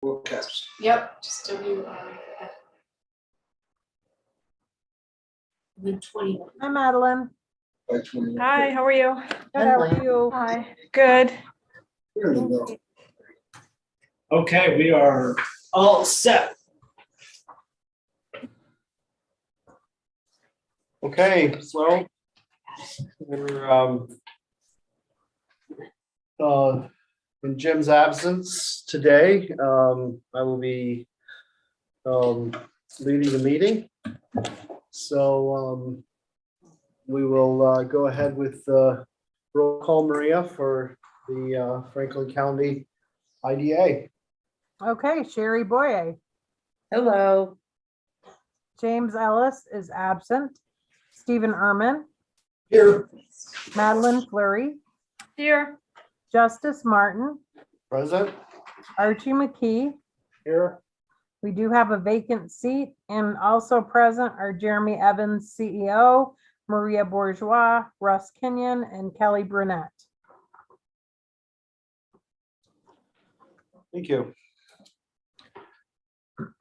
Forecast. Yep, just WR. Then 21. Hi, Madeline. By 21. Hi, how are you? Good, how are you? Hi, good. There you go. Okay, we are all set. Okay, so we're in Jim's absence today, I will be leading the meeting. So we will go ahead with the roll call, Maria, for the Franklin County IDA. Okay, Sherry Boye. Hello. James Ellis is absent. Stephen Erman, Here, Madeline Fleury, Here. Justice Martin, Present? Archie McKee. Here. We do have a vacant seat, and also present are Jeremy Evans, CEO, Maria Bourgeois, Russ Kenyon, and Kelly Brunette. Thank you.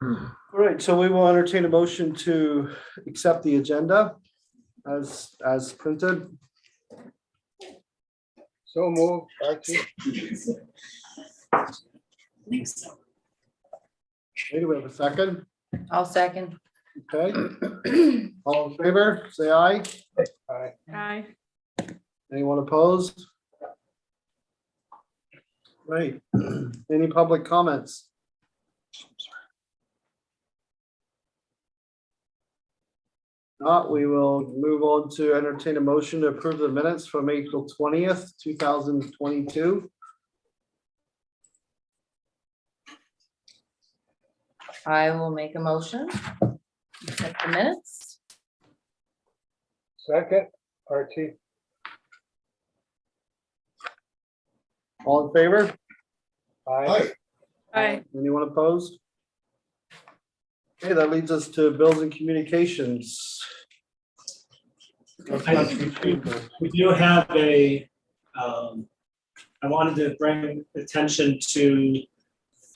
All right, so we will entertain a motion to accept the agenda as printed. so move, Archie. I think so. Okay, do we have a second? I'll second. Okay. All in favor, say aye. Aye. Hi. Anyone opposed? Right. Any public comments? Not, we will move on to entertain a motion to approve the minutes from April 20th, 2022. I will make a motion. Accept the minutes. Second, Archie. All in favor? Aye. Hi. Anyone opposed? Okay, that leads us to bills and communications. We do have I wanted to bring attention to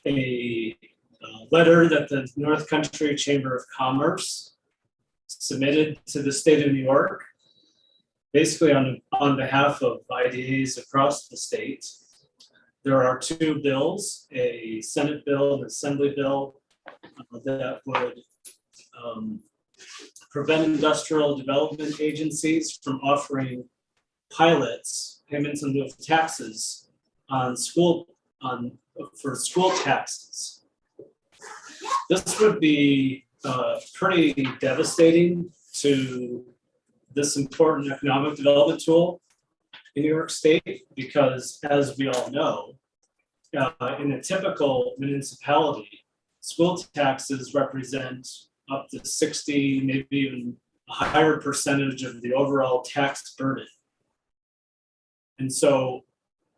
a letter that the North Country Chamber of Commerce submitted to the state of New York, basically on behalf of IDAs across the state. There are two bills, a Senate bill and an Assembly bill, that would prevent industrial development agencies from offering pilots payments in lieu of taxes for school taxes. This would be pretty devastating to this important economic development tool in New York State, because as we all know, in a typical municipality, school taxes represent up to 60, maybe even a higher percentage of the overall tax burden. And so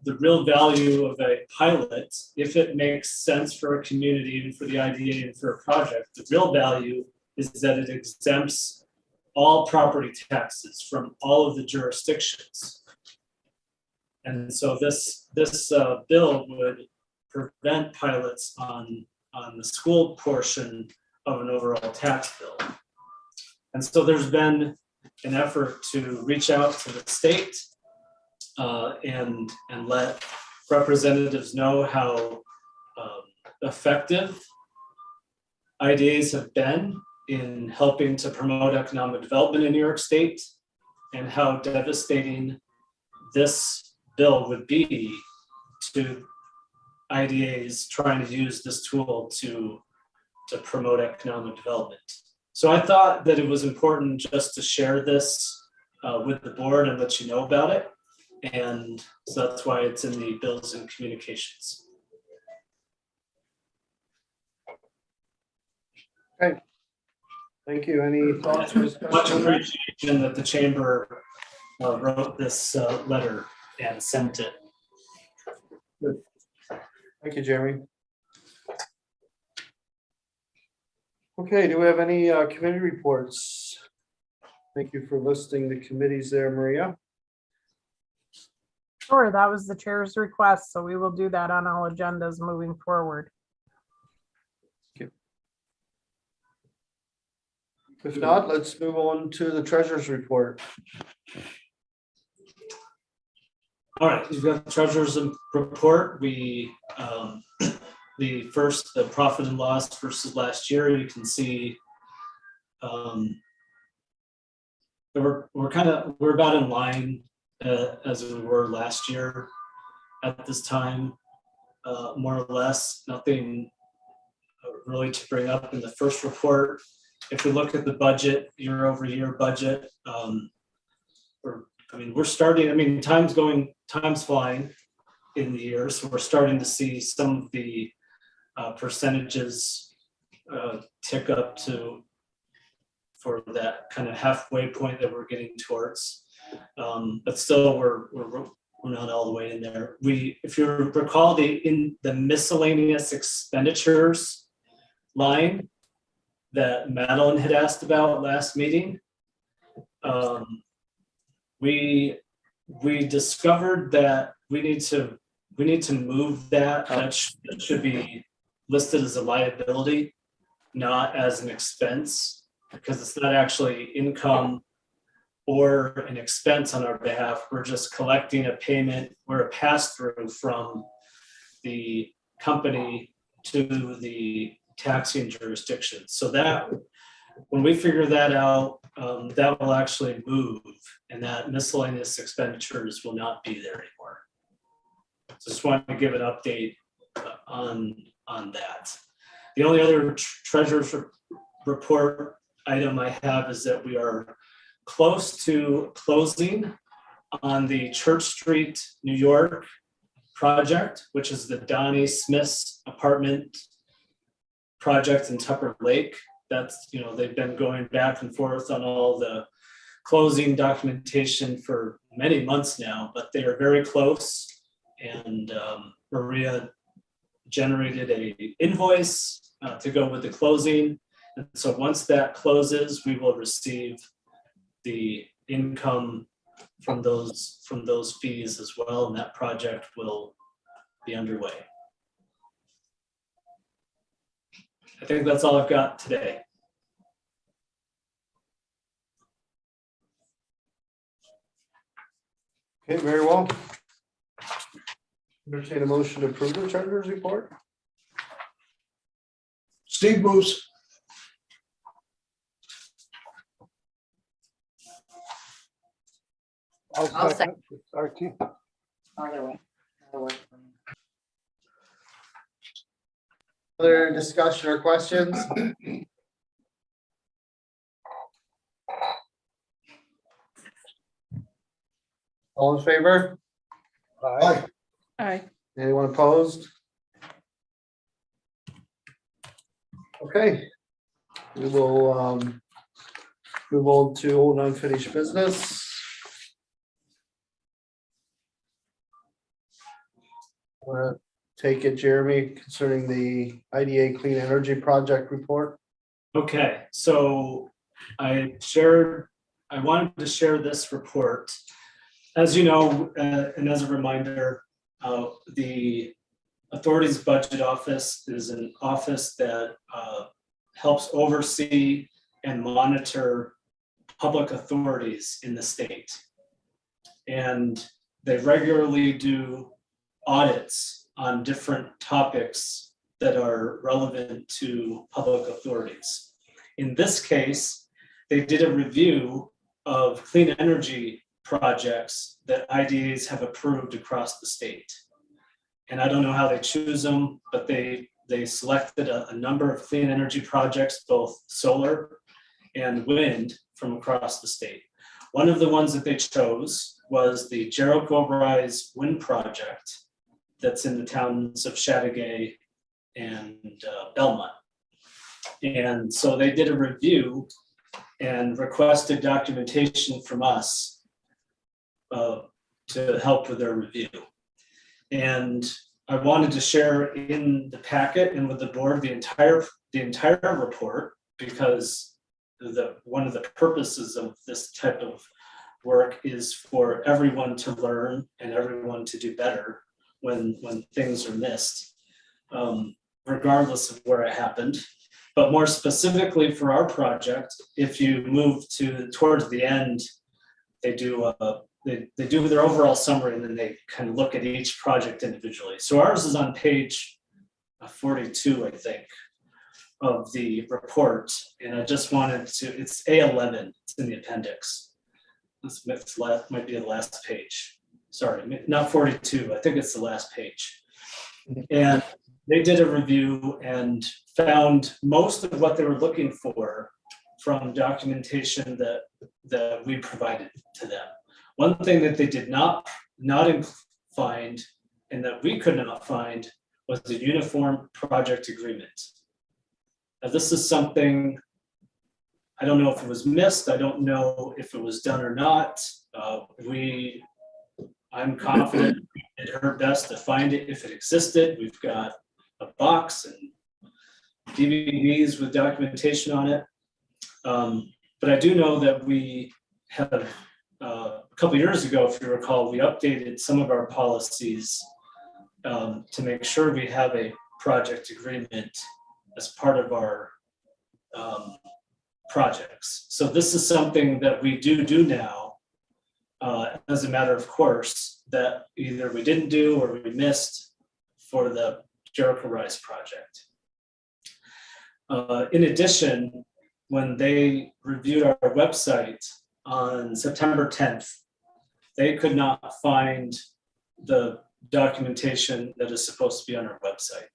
the real value of a pilot, if it makes sense for a community and for the IDA and for a project, the real value is that it exempts all property taxes from all of the jurisdictions. And so this bill would prevent pilots on the school portion of an overall tax bill. And so there's been an effort to reach out to the state and let representatives know how effective IDAs have been in helping to promote economic development in New York State, and how devastating this bill would be to IDAs trying to use this tool to promote economic development. So I thought that it was important just to share this with the board and let you know about it. And so that's why it's in the bills and communications. Okay. Thank you. Any thoughts or Much discussion? appreciation that the chamber wrote this letter and sent it. Thank you, Jeremy. Okay, do we have any committee reports? Thank you for listing the committees there, Maria. Sure, that was the chair's request, so we will do that on all agendas moving forward. If not, let's move on to the treasurer's report. All right, we've got the treasurer's report. We, the profit and loss versus last year, you can see we're about in line as we were last year at this time, more or less. Nothing really to bring up in the first report. If we look at the budget, year-over-year budget, we're starting, time's flying in the year, so we're starting to see some of the percentages tick up for that kind of halfway point that we're getting towards. But still, we're not all the way in there. If you recall, in the miscellaneous expenditures line that Madeline had asked about last meeting, we discovered that we need to move that. That should be listed as a liability, not as an expense, because it's not actually income or an expense on our behalf. We're just collecting a payment. We're a pass-through from the company to the taxing jurisdiction. So that, when we figure that out, that will actually move, and that miscellaneous expenditures will not be there anymore. Just wanted to give an update on that. The only other treasurer's report item I have is that we are close to closing on the Church Street, New York project, which is the Donnie Smith's apartment project in Tupper Lake. That's, they've been going back and forth on all the closing documentation for many months now, but they are very close. And Maria generated an invoice to go with the closing. And so once that closes, we will receive the income from those fees as well, and that project will be underway. I think that's all I've got today. Okay, very well. Entertain a motion to approve the treasurer's report. Steve moves. I'll second. second. Archie. Other discussion or questions? All in favor? Aye. Aye. Anyone opposed? Okay. We will move on to old unfinished business. Take it, Jeremy, concerning the IDA Clean Energy Project report. Okay, so I wanted to share this report. As you know, and as a reminder, the Authority's Budget Office is an office that helps oversee and monitor public authorities in the state. And they regularly do audits on different topics that are relevant to public authorities. In this case, they did a review of clean energy projects that IDAs have approved across the state. And I don't know how they choose them, but they selected a number of clean energy projects, both solar and wind, from across the state. One of the ones that they chose was the Jericho Rise Wind Project that's in the towns of Chateauguay and Belmont. And so they did a review and requested documentation from us to help with their review. And I wanted to share in the packet and with the board the entire report, because one of the purposes of this type of work is for everyone to learn and everyone to do better when things are missed, regardless of where it happened. But more specifically for our project, if you move towards the end, they do their overall summary and then they kind of look at each project individually. So ours is on page 42, I think, of the report. And I just wanted to, it's A11, it's in the appendix. This might be the last page. Sorry, not 42, I think it's the last page. And they did a review and found most of what they were looking for from documentation that we provided to them. One thing that they did not find and that we could not find was the uniform project agreement. Now, this is something, I don't know if it was missed. I don't know if it was done or not. I'm confident we did our best to find it if it existed. We've got a box and DVDs with documentation on it. But I do know that we have, a couple years ago, if you recall, we updated some of our policies to make sure we have a project agreement as part of our projects. So this is something that we do now as a matter of course that either we didn't do or we missed for the Jericho Rise project. In addition, when they reviewed our website on September 10th, they could not find the documentation that is supposed to be on our website.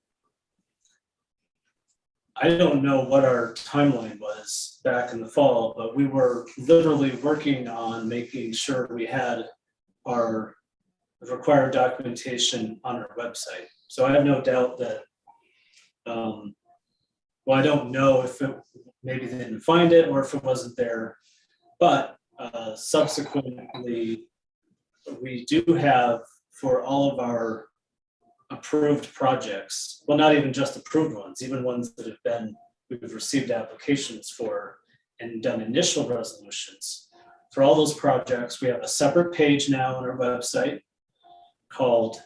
I don't know what our timeline was back in the fall, but we were literally working on making sure we had our required documentation on our website. So I have no doubt that, well, I don't know if maybe they didn't find it or if it wasn't there, but subsequently, we do have for all of our approved projects, well, not even just approved ones, even ones that we've received applications for and done initial resolutions. For all those projects, we have a separate page now on our website called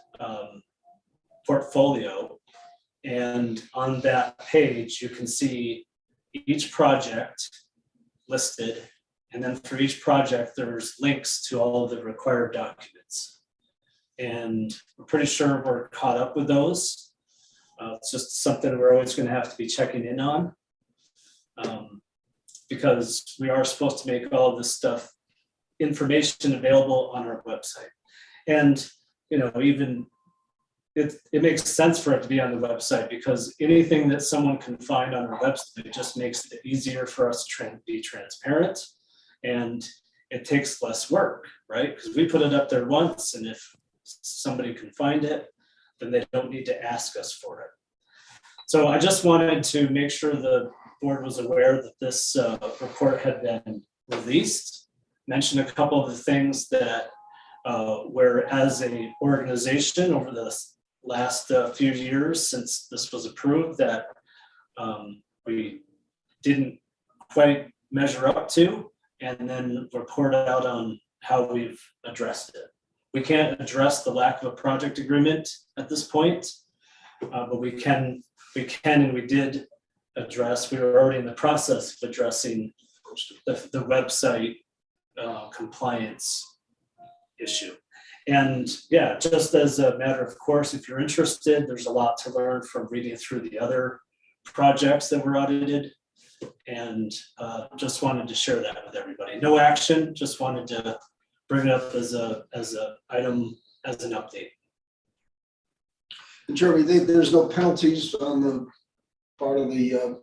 Portfolio. And on that page, you can see each project listed. And then for each project, there's links to all of the required documents. And we're pretty sure we're caught up with those. It's just something we're always going to have to be checking in on because we are supposed to make all of this stuff, information available on our website. And, you know, even it makes sense for it to be on the website because anything that someone can find on our website just makes it easier for us to be transparent, and it takes less work, right? Because we put it up there once, and if somebody can find it, then they don't need to ask us for it. So I just wanted to make sure the board was aware that this report had been released, mention a couple of the things that where as a organization over the last few years since this was approved that we didn't quite measure up to, and then report out on how we've addressed it. We can't address the lack of a project agreement at this point, but we can and we did address, we were already in the process of addressing the website compliance issue. And yeah, just as a matter of course, if you're interested, there's a lot to learn from reading through the other projects that were audited. And just wanted to share that with everybody. No action, just wanted to bring it up as a item, as an update. Jeremy, there's no penalties on the part of the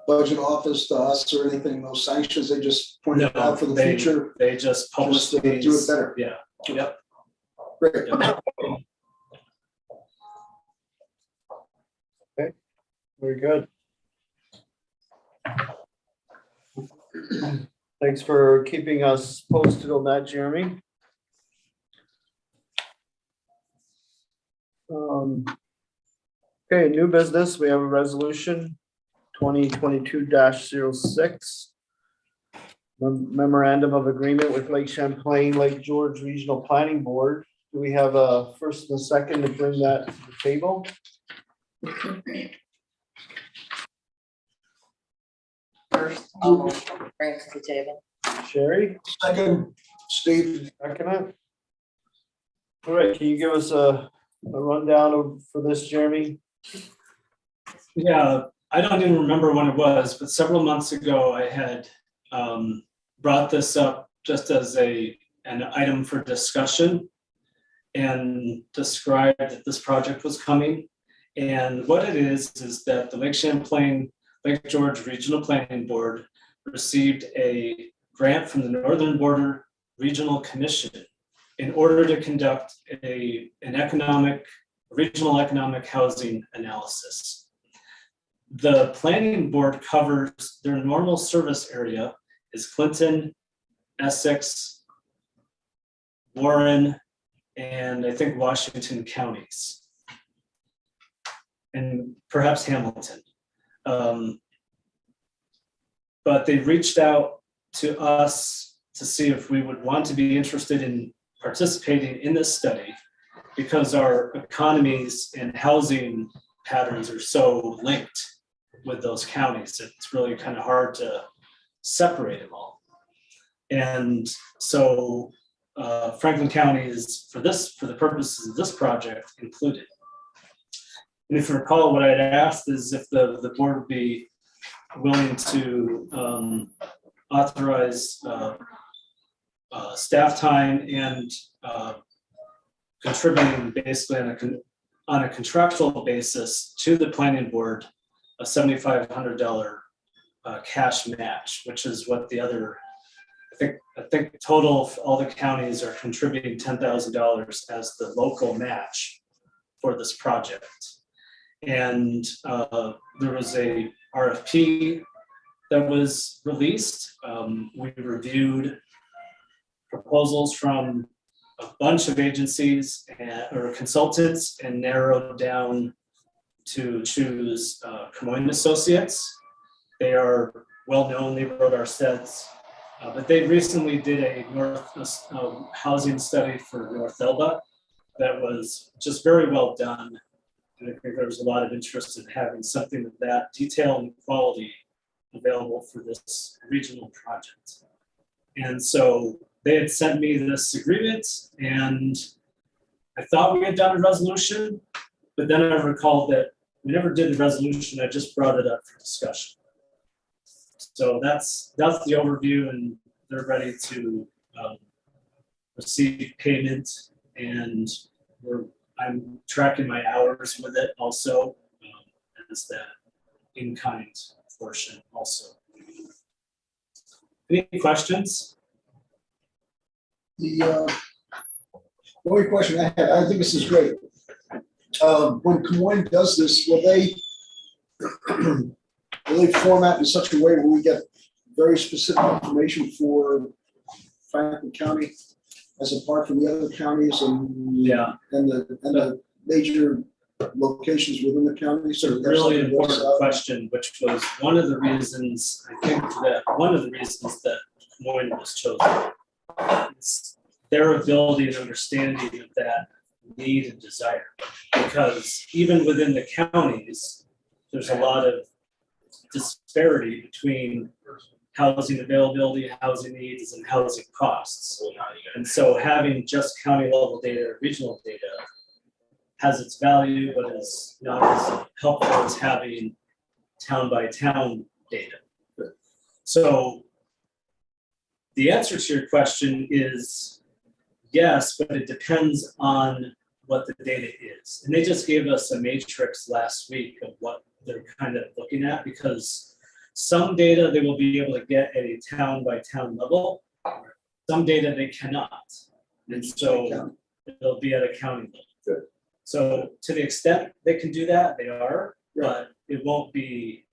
budget office to us or anything, no sanctions, they just pointed it out for the future. They just publish Just, do it better. Yeah, yep. Great. Very good. Thanks for keeping us posted on that, Jeremy. Okay, new business, we have a resolution 2022-06. Memorandum of agreement with Lake Champlain, Lake George Regional Planning Board. Do we have a first and a second to bring that to the table? first. I'll bring it to the table. Sherry, Second, Steve. second it. All right, can you give us a rundown for this, Jeremy? Yeah, I don't even remember when it was, but several months ago, I had brought this up just as an item for discussion and described that this project was coming. And what it is that the Lake Champlain, Lake George Regional Planning Board received a grant from the Northern Border Regional Commission in order to conduct an regional economic housing analysis. The planning board covers their normal service area is Clinton, Essex, Warren, and I think Washington counties. And perhaps Hamilton. But they reached out to us to see if we would want to be interested in participating in this study because our economies and housing patterns are so linked with those counties. It's really kind of hard to separate them all. And so Franklin County is, for the purposes of this project, included. And if you recall, what I had asked is if the board would be willing to authorize staff time and contributing basically on a contractual basis to the planning board a $7,500 cash match, which is what the other, I think total of all the counties are contributing $10,000 as the local match for this project. And there was a RFP that was released. We reviewed proposals from a bunch of agencies or consultants and narrowed down to choose Camoin Associates. They are well known, they wrote our sets, but they recently did a housing study for North Elba that was just very well done. And I think there was a lot of interest in having something of that detail and quality available for this regional project. And so they had sent me this agreement and I thought we had done a resolution, but then I recalled that we never did the resolution. I just brought it up for discussion. So that's the overview, and they're ready to receive payment, and I'm tracking my hours with it also as that in-kind portion also. Any questions? The only question I had, I think this is great. When Camoin does this, will they format in such a way where we get very specific information for Franklin County as apart from the other counties and Yeah. and the major locations within the county? It's a really important question, which was one of the reasons, I think that one of the reasons that Camoin was chosen. Is their ability and understanding of that need and desire. Because even within the counties, there's a lot of disparity between housing availability, housing needs, and housing costs. And so having just county level data or regional data has its value, but is not as helpful as having town by town data. So the answer to your question is yes, but it depends on what the data is. And they just gave us a matrix last week of what they're kind of looking at, because some data they will be able to get at a town by town level. Some data they cannot. And so it'll be at a county level. Good. So to the extent they can do that, they are, but it won't be,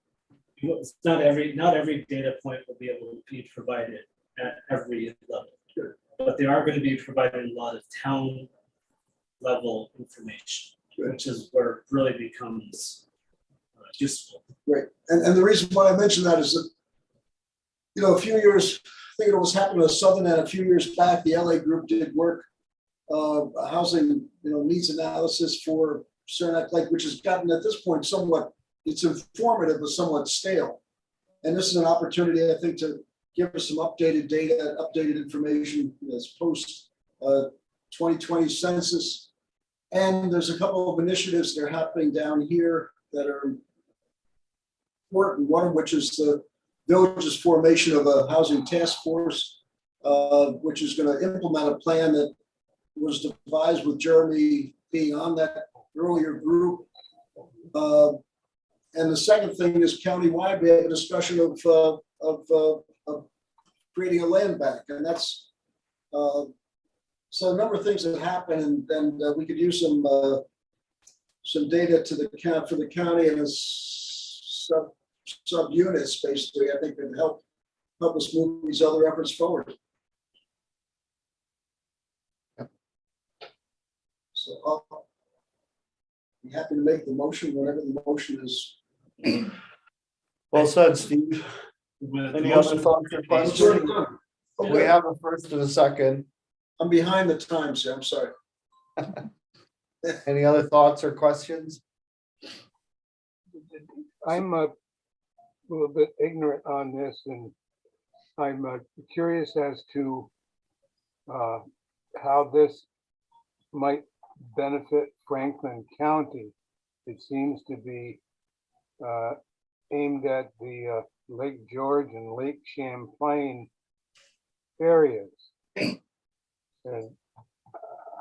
it's not every data point will be able to be provided at every level. Good. But they are going to be providing a lot of town level information, which is where it really becomes useful. Right, and the reason why I mentioned that is that, you know, a few years, I think it was happening to Southern End a few years back, the LA group did work, housing, needs analysis for Saranac Lake, which has gotten at this point somewhat, it's informative but somewhat stale. And this is an opportunity, I think, to give us some updated data, updated information that's post 2020 census. And there's a couple of initiatives that are happening down here that are important, one of which is the village's formation of a housing task force, which is going to implement a plan that was devised with Jeremy being on that earlier group. And the second thing is countywide, we have a discussion of creating a land bank, and that's so a number of things that happen, and we could use some data to the count for the county and its subunits, basically. I think that help us move these other efforts forward. So I'll be happy to make the motion whenever the motion is. Well said, Steve. With the Any other motion- thoughts or It's questions? already done. We Okay, have a first and a second. I'm behind the times, I'm sorry. Any other thoughts or questions? I'm a little bit ignorant on this, and I'm curious as to how this might benefit Franklin County. It seems to be aimed at the Lake George and Lake Champlain areas. And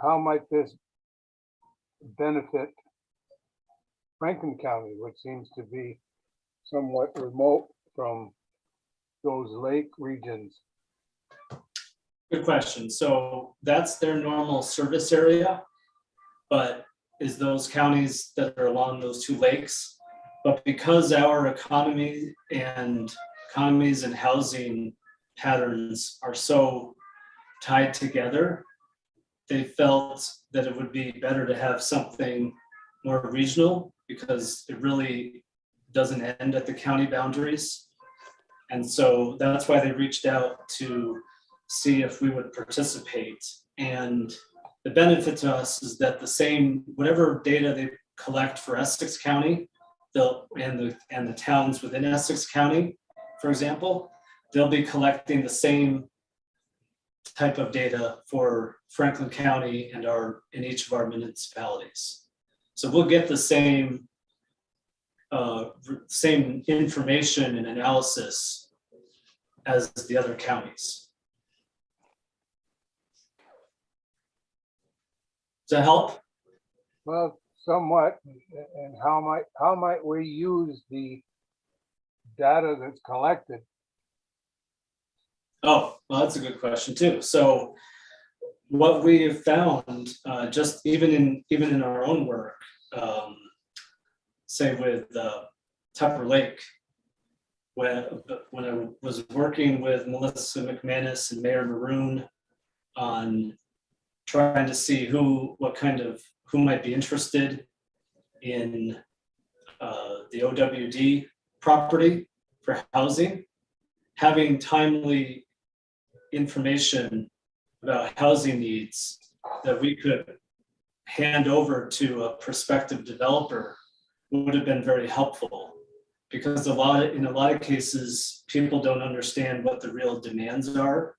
how might this benefit Franklin County, which seems to be somewhat remote from those lake regions? Good question. So that's their normal service area, but is those counties that are along those two lakes. But because our economies and housing patterns are so tied together, they felt that it would be better to have something more regional because it really doesn't end at the county boundaries. And so that's why they reached out to see if we would participate. And the benefit to us is that the same, whatever data they collect for Essex County, and the towns within Essex County, for example, they'll be collecting the same type of data for Franklin County and in each of our municipalities. So we'll get the same information and analysis as the other counties. Does that help? Well, somewhat, and how might we use the data that's collected? Oh, well, that's a good question too. So what we have found, just even in our own work, say with Tupper Lake, when I was working with Melissa McManus and Mayor Maroon on trying to see who might be interested in the OWD property for housing, having timely information about housing needs that we could hand over to a prospective developer would have been very helpful, because in a lot of cases, people don't understand what the real demands are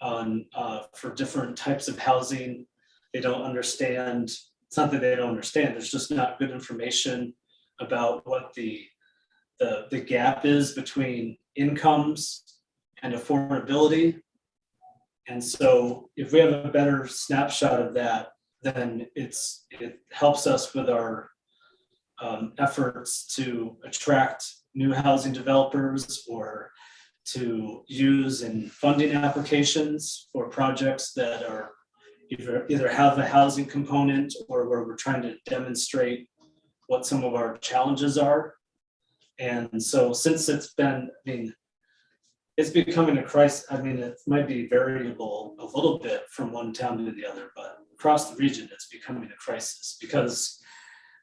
for different types of housing. They don't understand. It's not that they don't understand. There's just not good information about what the gap is between incomes and affordability. And so if we have a better snapshot of that, then it helps us with our efforts to attract new housing developers or to use in funding applications for projects that are either have a housing component or where we're trying to demonstrate what some of our challenges are. And so since it's becoming a crisis. I mean, it might be variable a little bit from one town to the other, but across the region, it's becoming a crisis because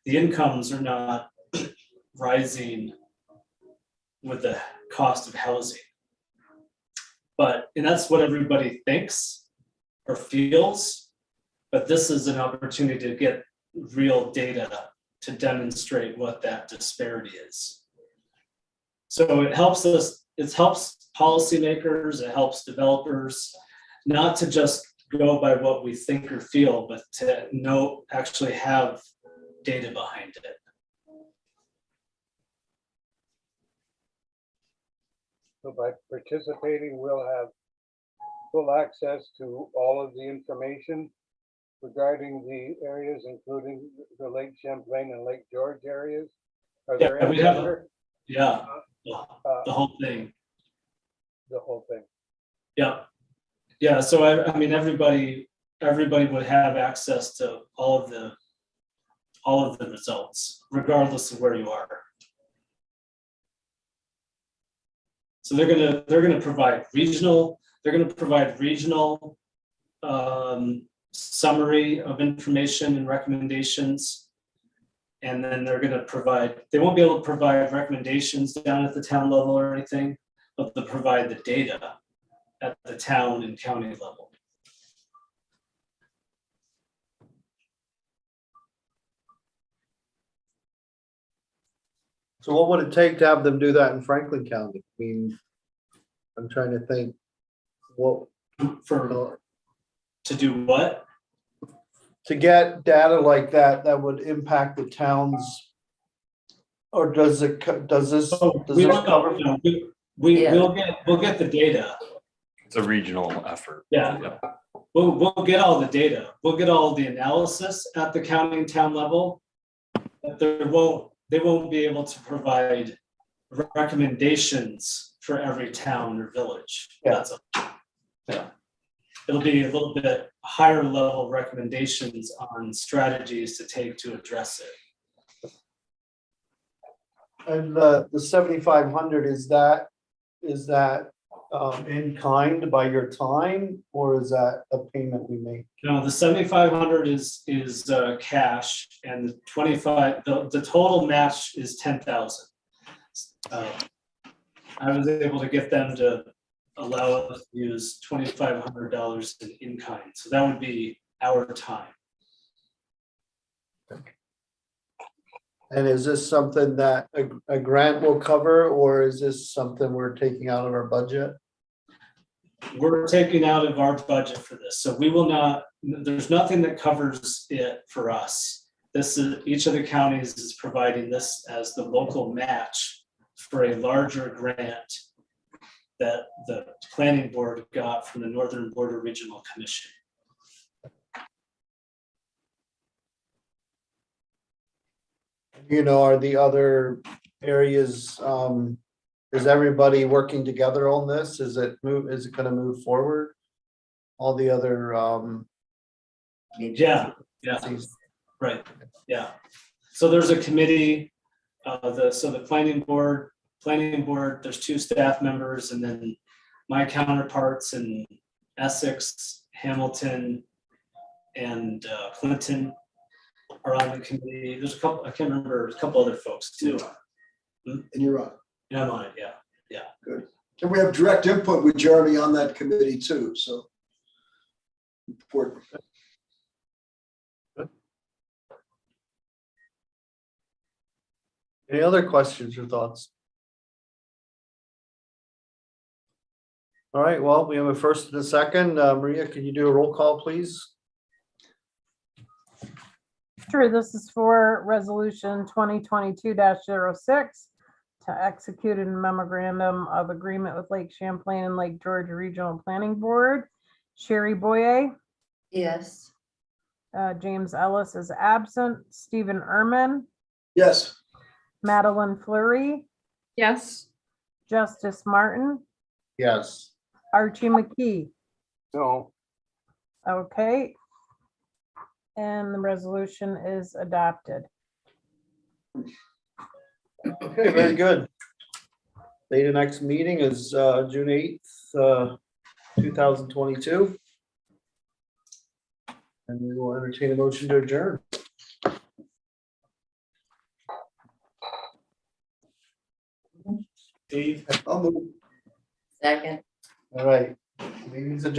the incomes are not rising with the cost of housing. And that's what everybody thinks or feels, but this is an opportunity to get real data to demonstrate what that disparity is. So it helps policymakers, it helps developers, not to just go by what we think or feel, but to actually have data behind it. So by participating, we'll have full access to all of the information regarding the areas, including the Lake Champlain and Lake George areas. Are there Yeah, we any have, other, yeah, uh, the whole thing. the whole thing? Yeah. Yeah, so I mean, everybody would have access to all of the results, regardless of where you are. So they're gonna provide regional summary of information and recommendations. And then they won't be able to provide recommendations down at the town level or anything, but they'll provide the data at the town and county level. So what would it take to have them do that in Franklin County? I mean, I'm trying to think what, To do what? to get data like that, that would impact the towns. Or does it, does this We don't cover? know. Yeah. We'll get the data. It's a regional effort. Yeah. We'll get all the data. We'll get all the analysis at the county and town level. But they won't be able to provide recommendations for every town or village. Yeah. Yeah. It'll be a little bit higher level recommendations on strategies to take to address it. And the 7,500, is that in kind by your time, or is that a payment we make? No, the 7,500 is cash, and the 25, the total match is 10,000. I was able to get them to allow us to use $2,500 in kind, so that would be our time. And is this something that a grant will cover, or is this something we're taking out of our budget? We're taking out of our budget for this, so we will not, there's nothing that covers it for us. This is, each of the counties is providing this as the local match for a larger grant that the planning board got from the Northern Border Regional Commission. You know, are the other areas, is everybody working together on this? Is it gonna move forward? All the other, Yeah, right, yeah. So there's a committee, the planning board, there's 2 staff members, and then my counterparts in Essex, Hamilton, and Clinton are on the committee. There's a couple, I can't remember, a couple other folks too. And you're on. Yeah, I'm on it, yeah. And we have direct input with Jeremy on that committee too, so. Important. any other questions or thoughts? All right, well, we have a first and a second. Maria, can you do a roll call, please? Sure, this is for resolution 2022-06 to execute a memorandum of agreement with Lake Champlain and Lake George Regional Planning Board. Sherry Boye, Yes. James Ellis is absent. Stephen Erman, Yes, Madeline Fleury, Yes. Justice Martin, Yes. Archie McKee. No, Okay. And the resolution is adopted. Okay, very good. Date of next meeting is June 8th, 2022. And we will entertain a motion to adjourn. Dave? I'll move. Second. All right. Meeting's adjourned.